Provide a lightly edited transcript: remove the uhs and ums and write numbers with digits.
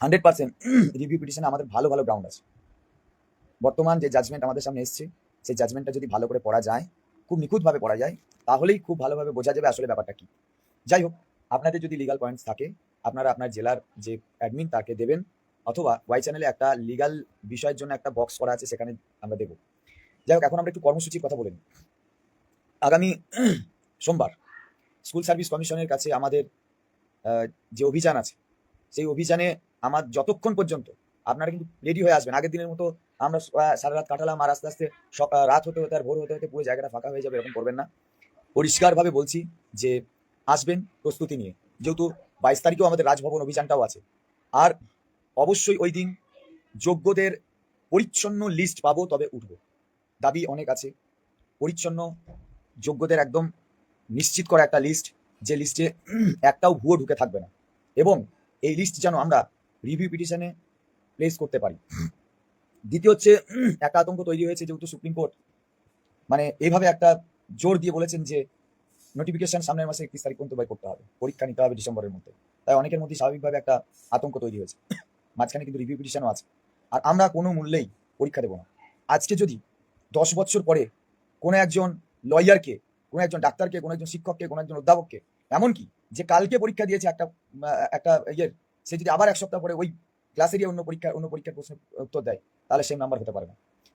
100% review পিটিশনে আমাদের ভালো ভালো গ্রাউন্ড আছে। বর্তমান যে জাজমেন্ট আমাদের সামনে এসছে, সেই জাজমেন্টটা যদি ভালো করে পড়া যায়, খুব নিখুঁতভাবে পড়া যায়, তাহলেই খুব ভালোভাবে বোঝা যাবে আসলে ব্যাপারটা কি। যাই হোক, আপনাদের যদি লিগাল পয়েন্টস থাকে, আপনারা আপনার জেলার যে অ্যাডমিন তাকে দেবেন, অথবা ওয়াই চ্যানেলে একটা লিগাল বিষয়ের জন্য একটা বক্স করা আছে, সেখানে আমরা দেবো। যাই হোক, এখন আমরা একটু কর্মসূচির কথা বলে নিই। আগামী সোমবার স্কুল সার্ভিস কমিশনের কাছে আমাদের যে অভিযান আছে, সেই অভিযানে আমার যতক্ষণ পর্যন্ত আপনারা কিন্তু রেডি হয়ে আসবেন। আগের দিনের মতো আমরা সারা রাত কাটালাম আর আস্তে আস্তে রাত হতে হতে আর ভোর হতে হতে পুরো জায়গাটা ফাঁকা হয়ে যাবে, এরকম করবেন না। পরিষ্কারভাবে বলছি যে আসবেন প্রস্তুতি নিয়ে, যেহেতু 22 তারিখেও আমাদের রাজভবন অভিযানটাও আছে। আর অবশ্যই ওই দিন যোগ্যদের পরিচ্ছন্ন লিস্ট পাবো, তবে উঠবো। দাবি অনেক আছে, পরিচ্ছন্ন যোগ্যদের একদম নিশ্চিত করা একটা লিস্ট, যে লিস্টে একটাও ভুয়ো ঢুকে থাকবে না, এবং এই লিস্ট যেন আমরা রিভিউ পিটিশনে প্লেস করতে পারি। দ্বিতীয় হচ্ছে, একটা আতঙ্ক তৈরি হয়েছে, যেহেতু সুপ্রিম কোর্ট মানে এইভাবে একটা জোর দিয়ে বলেছেন যে নোটিফিকেশন সামনের মাসে 31 তারিখ পর্যন্ত বাই করতে হবে, পরীক্ষা নিতে হবে ডিসেম্বরের মধ্যে। তাই অনেকের মধ্যে স্বাভাবিকভাবে একটা আতঙ্ক তৈরি হয়েছে। মাঝখানে কিন্তু রিভিউ পিটিশনও আছে। আর আমরা কোনো মূল্যেই পরীক্ষা দেবো না। আজকে যদি 10 বছর পরে কোনো একজন লয়ারকে, কোনো একজন ডাক্তারকে, কোনো একজন শিক্ষককে, কোনো একজন অধ্যাপককে, এমনকি যে কালকে পরীক্ষা দিয়েছে একটা সে যদি আবার 1 সপ্তাহ পরে ওই ক্লাসেরই অন্য পরীক্ষার প্রশ্নের উত্তর দেয়, তাহলে সেম নাম্বার হতে পারে না।